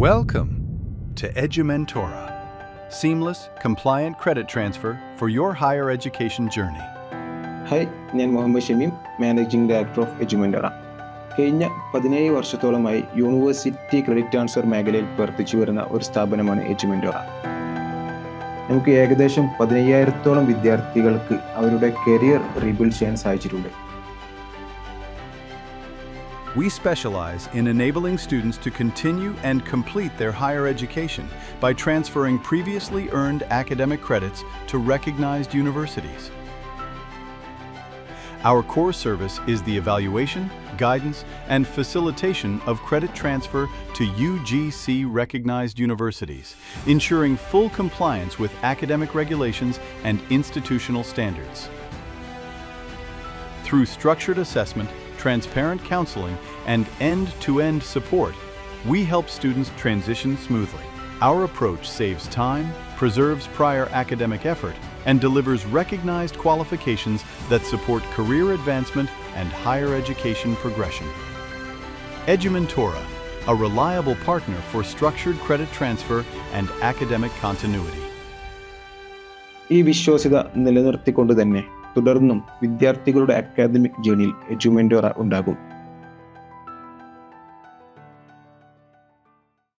Welcome to Edumentora, seamless, compliant credit transfer for your higher education journey. Hi, ഞാൻ Muhammad Shameem, managing director of Edumentora. കഴിഞ്ഞ 17 വർഷത്തോളമായി university credit transfer മേഖലയിൽ പ്രവർത്തിച്ചു വരുന്ന ഒരു സ്ഥാപനമാണ് എജുമെന്റോറ. നമുക്ക് ഏകദേശം 15,000-ഓളം വിദ്യാർത്ഥികൾക്ക് അവരുടെ കരിയർ റീബിൽഡ് ചെയ്യാൻ സാധിച്ചിട്ടുണ്ട്. We specialize in enabling students to continue and complete their higher education by transferring previously earned academic credits to recognized universities. Our core service is the evaluation, guidance, and facilitation of credit transfer to UGC-recognized universities, ensuring full compliance with academic regulations and institutional standards. Through structured assessment, transparent counseling, and end-to-end support, we help students transition smoothly. Our approach saves time, preserves prior academic effort, and delivers recognized qualifications that support career advancement and higher education progression. Edumentora, a reliable partner for structured credit transfer and academic continuity. ഈ വിശ്വാസ്യത നിലനിർത്തിക്കൊണ്ട് തന്നെ തുടർന്നും വിദ്യാർത്ഥികളുടെ academic ജേർണിയിൽ എജുമെന്റോറ ഉണ്ടാകും.